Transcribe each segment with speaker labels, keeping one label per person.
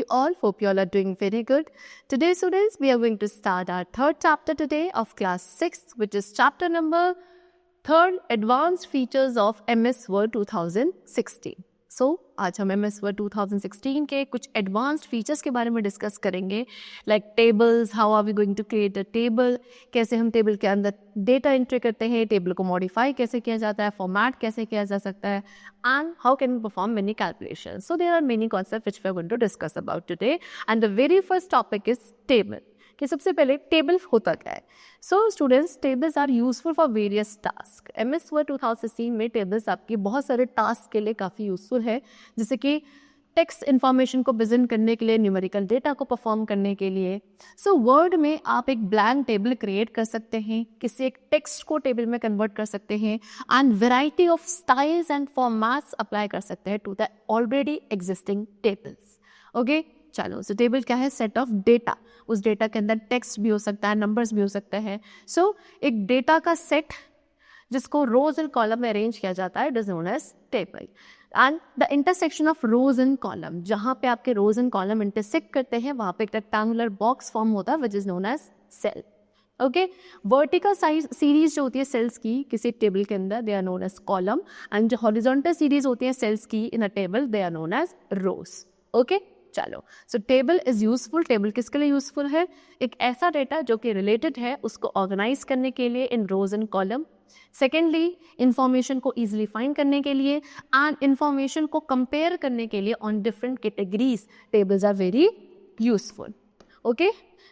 Speaker 1: you all? Hope you all are doing very good. Today, students, we are going to start our third chapter today of class 6, which is chapter number 3, Advanced Features of MS Word 2016. So, आज हम MS Word 2016 के कुछ advanced features के बारे में discuss करेंगे, like tables, how are we going to create a table, कैसे हम टेबल के अंदर डेटा एंट्री करते हैं, टेबल को मॉडिफाई कैसे किया जाता है, फॉर्मेट कैसे किया जा सकता है, and how can we perform many calculation. So there are many concept which we are going to discuss about today, and the very first topic is table. कि सबसे पहले टेबल होता क्या है. So students, tables are useful for various task. MS word 2016 में tables आपकी बहुत सारे टास्क के लिए काफ़ी यूजफुल है, जैसे कि टेक्स्ट इन्फॉर्मेशन को प्रेजेंट करने के लिए, न्यूमेरिकल डेटा को परफॉर्म करने के लिए. सो वर्ड में आप एक ब्लैंक टेबल क्रिएट कर सकते हैं, किसी एक टेक्स्ट को टेबल में कन्वर्ट कर सकते हैं, and variety of styles and formats apply कर सकते हैं to the already existing tables. Okay, चलो. सो टेबल क्या है? Set of data. उस डेटा के अंदर टेक्स्ट भी हो सकता है, नंबर्स भी हो सकते हैं. सो एक डेटा का सेट जिसको रोज एंड कॉलम में अरेंज किया जाता है, it is known as table. And the intersection of rows and column, जहाँ पे आपके रोज एंड कॉलम इंटरसेक्ट करते हैं, वहाँ पे एक रेक्टेंगुलर बॉक्स फॉर्म होता है which is known as cell. Okay, vertical size series जो होती है सेल्स की किसी टेबल के अंदर, they are known as column, and जो हॉरिजॉन्टल सीरीज होती है सेल्स की in a table, they are known as rows. Okay, चलो. So table is useful. Table किसके लिए यूजफुल है? एक ऐसा डेटा जो कि रिलेटेड है उसको ऑर्गेनाइज करने के लिए इन रोज एंड कॉलम. सेकेंडली, इंफॉर्मेशन को इजीली फाइंड करने के लिए, एंड इंफॉर्मेशन को कंपेयर करने के लिए on different categories. Tables are very useful. Okay,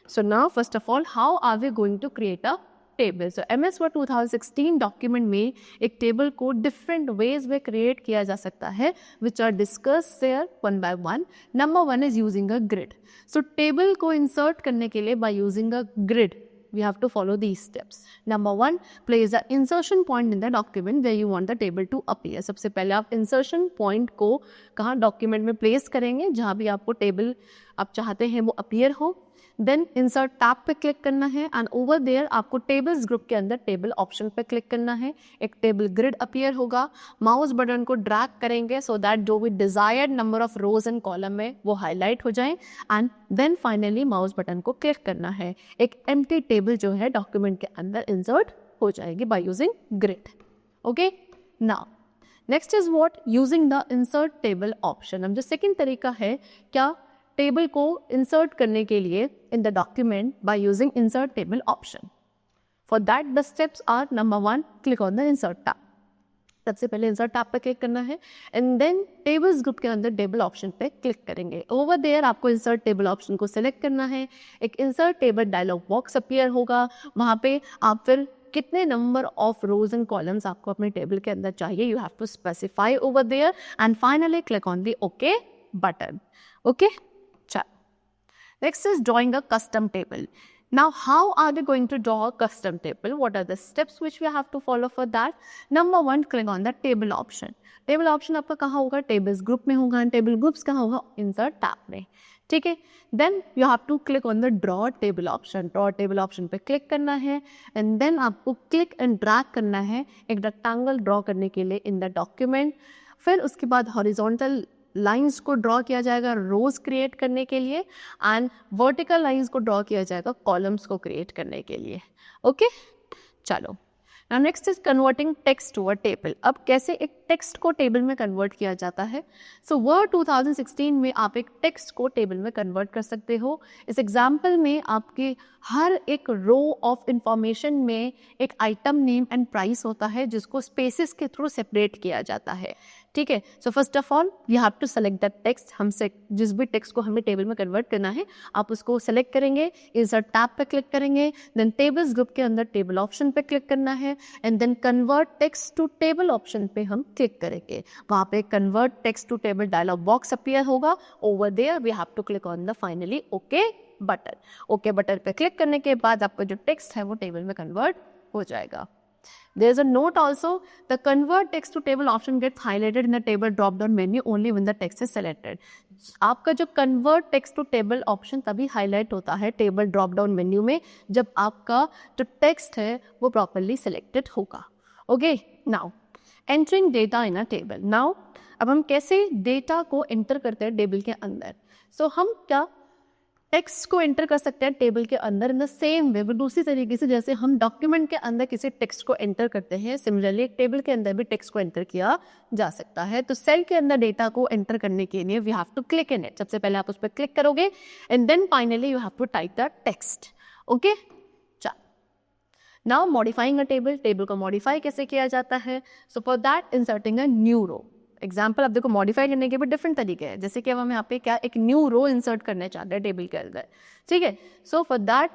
Speaker 1: so now first of all, how are we going to create a table? So MS word 2016 document में एक टेबल को डिफरेंट वेज में create किया जा सकता है, which are discuss there one by one. Number 1 is using a grid. So table को insert करने के लिए by using a grid we have to follow these steps. Number 1, place the insertion point in the document where you want the table to appear. सबसे पहले आप insertion point को कहाँ document में प्लेस करेंगे, जहाँ भी आपको टेबल आप चाहते हैं वो अपीयर हो. देन इंसर्ट टैब पे क्लिक करना है, एंड ओवर देयर आपको टेबल्स ग्रुप के अंदर टेबल ऑप्शन पे क्लिक करना है. एक टेबल ग्रिड अपीयर होगा. माउस बटन को ड्रैग करेंगे सो दैट जो भी desired number of rows and column में वो हाईलाइट हो जाए, and then finally mouse button को क्लिक करना है. एक एम्प्टी टेबल जो है डॉक्यूमेंट के अंदर इंसर्ट हो जाएगी by using grid. Okay, now next is what? Using the insert table option. अब जो सेकेंड तरीका है क्या टेबल को इंसर्ट करने के लिए in the document by using insert table option. For that the steps are, number 1, click on the insert tab. सबसे पहले इंसर्ट टैब पे क्लिक करना है, एंड देन टेबल्स ग्रुप के अंदर टेबल ऑप्शन पे क्लिक करेंगे. ओवर देयर आपको इंसर्ट टेबल ऑप्शन को सिलेक्ट करना है. एक insert table dialog box appear होगा. वहाँ पे आप फिर कितने number of rows and columns आपको अपने टेबल के अंदर चाहिए, you have to specify over there, and finally click on the okay button. Okay, next is drawing a custom table. Now, how are we going to draw a custom table? What are the steps which we have to follow for that? Number 1, click on the table option. Table option आपका कहाँ होगा? Tables group में होगा. Table groups कहाँ होगा? Insert tab में. ठीक है. Then you have to click on the draw table option. Draw table option पे click करना है, and then आपको click and drag करना है एक rectangle draw करने के लिए in the document. फिर उसके बाद horizontal लाइंस को ड्रॉ किया जाएगा रोज क्रिएट करने के लिए, एंड वर्टिकल लाइंस को ड्रॉ किया जाएगा कॉलम्स को क्रिएट करने के लिए. ओके, चलो. Now next is converting text to a table. अब कैसे एक टेक्स्ट को टेबल में कन्वर्ट किया जाता है? सो वर्ड 2016 में आप एक टेक्स्ट को टेबल में कन्वर्ट कर सकते हो. इस एग्जाम्पल में आपके हर एक रो ऑफ इंफॉर्मेशन में एक आइटम नेम एंड प्राइस होता है जिसको स्पेसिस के थ्रू सेपरेट किया जाता है. ठीक है. So first of all you have to select that text. हमसे जिस भी टेक्स्ट को हमें टेबल में कन्वर्ट करना है आप उसको सेलेक्ट करेंगे, इंसर्ट टैब पे क्लिक करेंगे, देन टेबल्स ग्रुप के अंदर टेबल ऑप्शन पे क्लिक करना है, and then convert text to table option पे हम क्लिक करेंगे. वहाँ पे convert text to table dialog box appear होगा. Over there we have to click on the finally okay button. Okay button पे क्लिक करने के बाद आपका जो टेक्स्ट है वो टेबल में कन्वर्ट हो जाएगा. There is a note also, the convert text to table option gets highlighted in the table drop down menu only when the text is selected. आपका जो convert text to table option तभी highlight होता है table drop down menu में जब आपका जो text है वो properly selected होगा. Okay, now entering data in a table. Now अब हम कैसे डेटा को एंटर करते हैं टेबल के अंदर. सो हम क्या टेक्स्ट को एंटर कर सकते हैं टेबल के अंदर इन द सेम वे, दूसरी तरीके से जैसे हम डॉक्यूमेंट के अंदर किसी टेक्स्ट को एंटर करते हैं, सिमिलरली एक टेबल के अंदर भी टेक्स्ट को एंटर किया जा सकता है। तो सेल के अंदर डेटा को एंटर करने के लिए we have to click in it. सबसे पहले आप उस पर क्लिक करोगे and then finally you have to type the text. Okay, now modifying a table, table को मॉडिफाई कैसे किया जाता है? So for that inserting a new row. Example आप देखो, मॉडिफाई करने के भी डिफरेंट तरीके हैं, जैसे कि अब हम यहाँ पे क्या एक न्यू रो इंसर्ट करना चाहते हैं टेबल के अंदर, ठीक है। So for that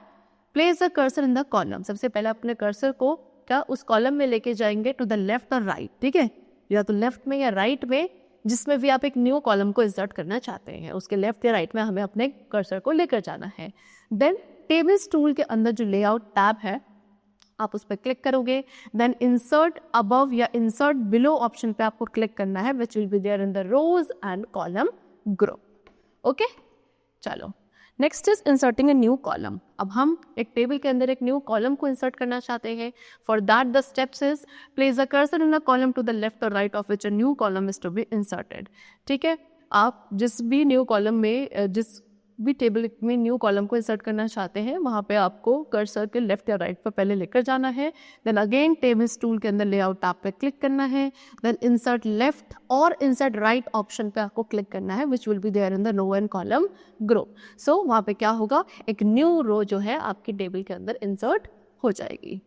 Speaker 1: place the cursor in the column. सबसे पहले अपने कर्सर को क्या उस कॉलम में लेके जाएंगे टू द लेफ्ट और राइट, ठीक है, या तो लेफ्ट में या राइट में, जिसमें भी आप एक न्यू कॉलम को इंसर्ट करना चाहते हैं, उसके लेफ्ट या राइट में हमें अपने कर्सर को लेकर जाना है। देन टेबल्स टूल के अंदर जो लेआउट टैब है आप उस पर क्लिक करोगे, देन इंसर्ट अबव या इंसर्ट बिलो ऑप्शन पे आपको क्लिक करना है, which will be there in the rows and column group. Okay, चलो next is inserting a new column. अब हम एक टेबल के अंदर एक न्यू कॉलम को इंसर्ट करना चाहते हैं। For that the steps is place the cursor in a column to the left और right of which a new column is to be inserted. ठीक है, आप जिस भी न्यू कॉलम में जिस भी टेबल में न्यू कॉलम को इंसर्ट करना चाहते हैं वहाँ पे आपको कर्सर के लेफ्ट या राइट पर पहले लेकर जाना है। देन अगेन टेबल्स टूल के अंदर लेआउट टैब पे क्लिक करना है, देन इंसर्ट लेफ्ट और इंसर्ट राइट ऑप्शन पे आपको क्लिक करना है, which will be there in the row and column group. So वहाँ पे क्या होगा, एक न्यू रो जो है आपकी टेबल के अंदर इंसर्ट हो जाएगी।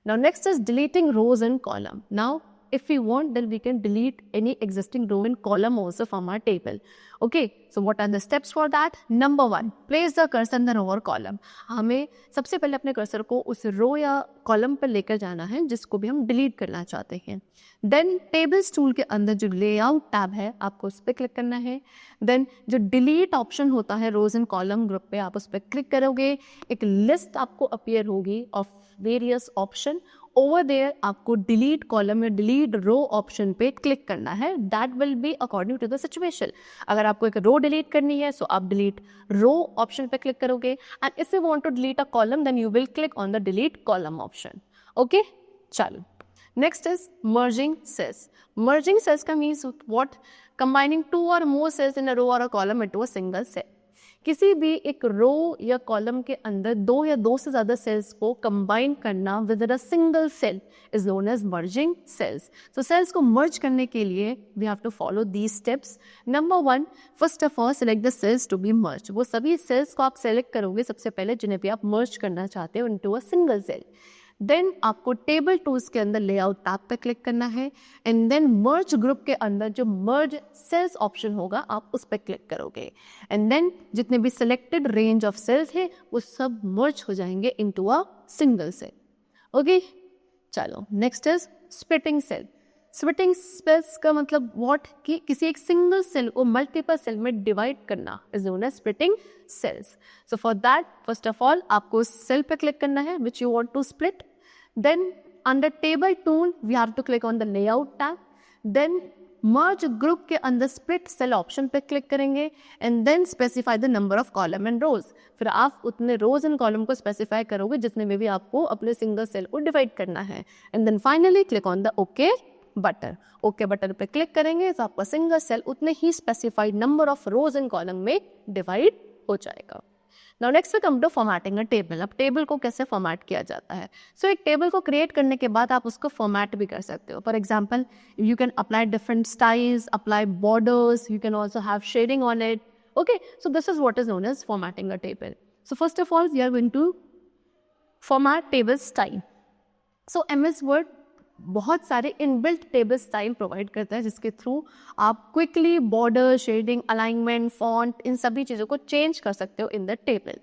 Speaker 1: Now next is deleting rows and column. Now if we want, then we can delete any existing row and column also from our table. Okay, so what are the steps for that? Number 1, place the cursor in the row or column. हमें सबसे पहले अपने cursor को उस रो या column पर लेकर जाना है जिसको भी हम डिलीट करना चाहते हैं। देन टेबल्स टूल के अंदर जो लेआउट टैब है आपको उस पर क्लिक करना है। देन जो डिलीट ऑप्शन होता है रोज एंड कॉलम ग्रुप पे, आप उस पर क्लिक करोगे, एक लिस्ट आपको अपीयर होगी of various option. Over there आपको डिलीट कॉलम या डिलीट रो ऑप्शन पे क्लिक करना है। That will be according to the situation. अगर आपको एक रो डिलीट करनी है सो आप डिलीट रो ऑप्शन पे क्लिक करोगे, and if you want to delete a column then you will click on the delete column option. Okay, चलो next is merging cells. Merging cells का means what? Combining 2 or more cells in a row or a column into a single cell। किसी भी एक रो या column के अंदर 2 या 2 से ज़्यादा सेल्स को कंबाइन करना within a single cell is known as merging cells. तो सेल्स को मर्ज करने के लिए we have to follow these steps. Number 1, first of all select the cells to be merge. वो सभी सेल्स को आप सेलेक्ट करोगे सबसे पहले जिन्हें भी आप मर्ज करना चाहते हो into a single cell. Then आपको टेबल टूल्स के अंदर लेआउट टैब पर क्लिक करना है, एंड देन मर्ज ग्रुप के अंदर जो मर्ज सेल्स ऑप्शन होगा आप उस पर क्लिक करोगे, एंड देन जितने भी सिलेक्टेड रेंज ऑफ सेल्स है वो सब मर्ज हो जाएंगे into a single cell. Okay, चलो next is splitting cell. Splitting cells का मतलब व्हाट कि किसी एक सिंगल सेल को मल्टीपल सेल में डिवाइड करना is known as splitting cells. So for that first of all आपको सेल पे क्लिक करना है which you want to split. Then under table tool we have to click on the layout tab. Then merge group के अंदर split cell option पे click करेंगे, and then specify the number of column and rows. फिर आप उतने rows and column को specify करोगे जितने में भी आपको अपने सिंगल सेल को डिवाइड करना है, and then finally click on the okay button. Okay button पे क्लिक करेंगे तो आपका सिंगल सेल उतने ही specified number of rows and column में डिवाइड हो जाएगा। Now next we come to formatting a table. अब टेबल को कैसे फॉर्मेट किया जाता है? सो एक टेबल को क्रिएट करने के बाद आप उसको फॉर्मेट भी कर सकते हो। For example you can apply different styles, apply borders, you can also have shading on it. Okay, so this is what is known as formatting a table. So first of all we are going to format table style. So MS word बहुत सारे inbuilt table style provide करता है जिसके through आप quickly border, shading, alignment, font, इन सभी चीज़ों को चेंज कर सकते हो in the table.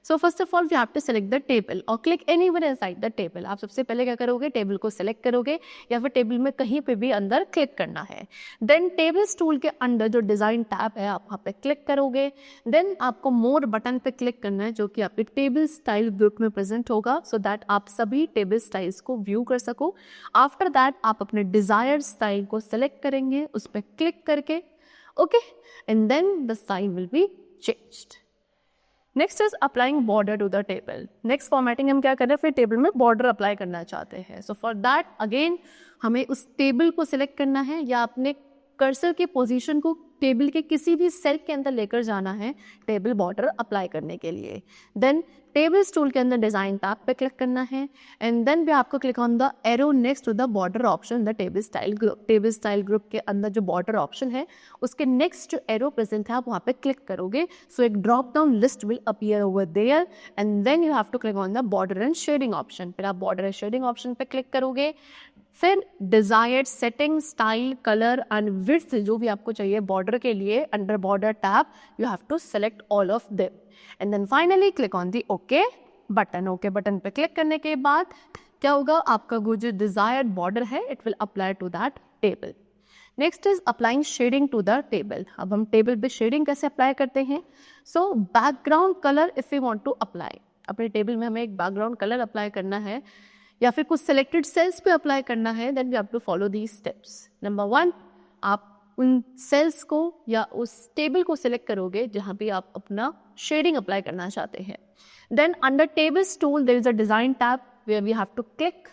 Speaker 1: So first of all we have to select the table और click anywhere inside the table. आप सबसे पहले क्या करोगे, टेबल को सेलेक्ट करोगे या फिर टेबल में कहीं पे भी अंदर क्लिक करना है। देन टेबल्स टूल के अंदर जो डिज़ाइन टैब है आप वहाँ पे क्लिक करोगे। देन आपको मोर बटन पे क्लिक करना है जो कि आपके टेबल स्टाइल ग्रुप में प्रेजेंट होगा, सो दैट आप सभी टेबल स्टाइल्स को व्यू कर सको। आफ्टर दैट आप अपने डिज़ायर्ड स्टाइल को सेलेक्ट करेंगे उस पर क्लिक करके, okay, and then the style will be changed. Next is applying border to the table. Next formatting हम क्या कर रहे हैं, फिर टेबल में बॉर्डर अप्लाई करना चाहते हैं। सो फॉर दैट अगेन हमें उस टेबल को सिलेक्ट करना है या अपने कर्सर की पोजीशन को टेबल के किसी भी सेल के अंदर लेकर जाना है टेबल बॉर्डर अप्लाई करने के लिए। देन टेबल्स टूल के अंदर डिज़ाइन टैब पे क्लिक करना है एंड देन भी आपको click on the arrow next to the border option the table style group. Table style group के अंदर जो बॉर्डर ऑप्शन है उसके नेक्स्ट जो एरो प्रेजेंट है आप वहाँ पे क्लिक करोगे, सो एक drop down list will appear over there and then you have to click on the border and shading option. फिर आप बॉर्डर एंड शेडिंग ऑप्शन पे क्लिक करोगे, फिर desired setting style colour and width जो भी आपको चाहिए बॉर्डर के लिए under border tab you have to select all of them and then finally click on the okay button. Okay button पे क्लिक करने के बाद क्या होगा, आपका वो जो डिजायर्ड बॉर्डर है it will apply to that table. Next is applying shading to the table. अब हम टेबल पे शेडिंग कैसे अप्लाई करते हैं। So background colour if you want to apply, अपने टेबल में हमें एक बैकग्राउंड कलर अप्लाई करना है या फिर कुछ सेलेक्टेड सेल्स पे अप्लाई करना है, then we have to follow these steps. Number 1, आप उन सेल्स को या उस टेबल को सिलेक्ट करोगे जहाँ पे आप अपना शेडिंग अप्लाई करना चाहते हैं। Then under tables tool there is a design tab where we have to click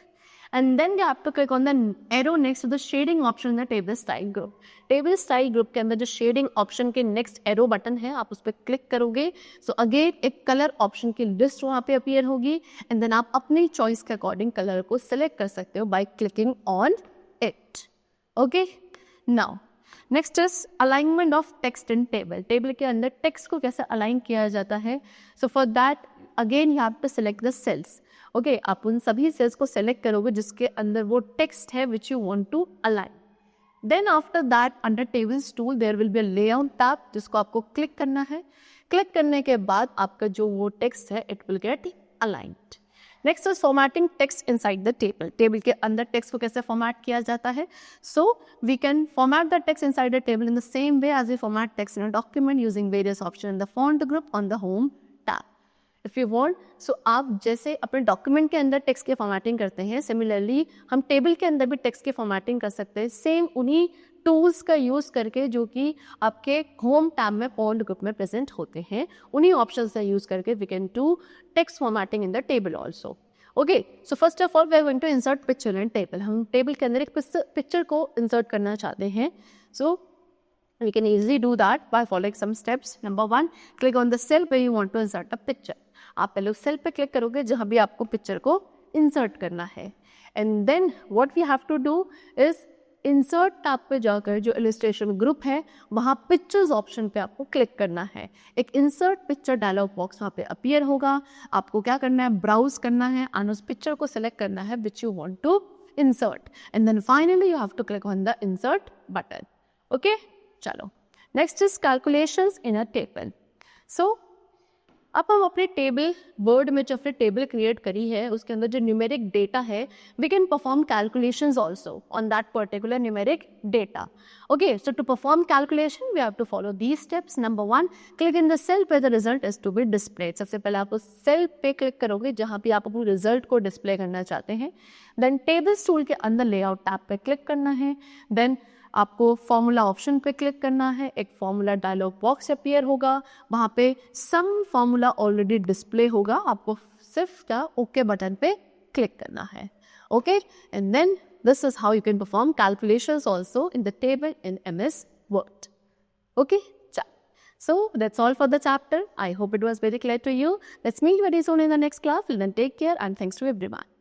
Speaker 1: and then you have to click on the arrow next to the shading option in the table style group. Table style group के अंदर जो shading option के next arrow button है आप उस पर click करोगे, so again एक color option की list वहाँ पे appear होगी and then आप अपनी choice के according color को select कर सकते हो by clicking on it. Okay? Now next is alignment of text in table. Table के अंदर text को कैसे align किया जाता है, so for that again you have to select the cells. Okay आप उन सभी सेल्स को सेलेक्ट करोगे जिसके अंदर वो टेक्स्ट है which you want to align. Then after that under tables tool there will be a layout tab जिसको आपको क्लिक करना है। क्लिक करने के बाद आपका जो वो टेक्स्ट है it will get aligned. Next is formatting text inside the table. Table के अंदर टेक्स्ट को कैसे फॉर्मेट किया जाता है, so we can format the text inside the table in the same way as we format text in a document using various option in the font group on the home tab. If you want, so आप जैसे अपने document के अंदर text की formatting करते हैं, similarly हम table के अंदर भी टेक्स्ट की फॉर्मेटिंग कर सकते हैं सेम उन्हीं टूल्स का यूज़ करके जो कि आपके होम टैब में फॉन्ट ग्रुप में प्रेजेंट होते हैं। उन्हीं ऑप्शंस का यूज़ करके we can do text formatting in the table also. Okay, so first of all we are going to insert picture in table. हम टेबल के अंदर एक पिक्चर को इंसर्ट करना चाहते हैं, सो we can easily do that by following some steps. Number 1, click on the cell where you want to insert a picture. आप पहले उस सेल पे क्लिक करोगे जहाँ भी आपको पिक्चर को इंसर्ट करना है and then what we have to do is insert tab पे जाकर जो इलस्ट्रेशन ग्रुप है वहाँ पिक्चर्स ऑप्शन पे आपको क्लिक करना है। एक इंसर्ट पिक्चर डायलॉग बॉक्स वहाँ पे अपीयर होगा, आपको क्या करना है, ब्राउज करना है एंड उस पिक्चर को सिलेक्ट करना है which you want to insert and then finally you have to click on the insert button. Okay, चलो next is calculations in a table. So अब हम अपने टेबल वर्ड में जो अपने टेबल क्रिएट करी है उसके अंदर जो न्यूमेरिक डेटा है we can perform calculations also on that particular numeric data. Okay, so to perform calculation we have to follow these steps. Number 1, click in the cell पे the result is to be displayed. सबसे पहले आप उस cell पे click करोगे जहाँ पे आप अपने रिजल्ट को डिस्प्ले करना चाहते हैं। देन टेबल्स टूल के अंदर लेआउट टैब पे क्लिक करना है। देन आपको फॉर्मूला ऑप्शन पे क्लिक करना है, एक फॉर्मूला डायलॉग बॉक्स अपीयर होगा, वहाँ पे सम फॉर्मूला ऑलरेडी डिस्प्ले होगा, आपको सिर्फ क्या ओके बटन पे क्लिक करना है। Okay, and then this is how you can perform calculations also in the table in MS Word. Okay, so that's all for the chapter. I hope it was very clear to you. Let's meet very soon in the next class. Till then, take care and thanks to everyone.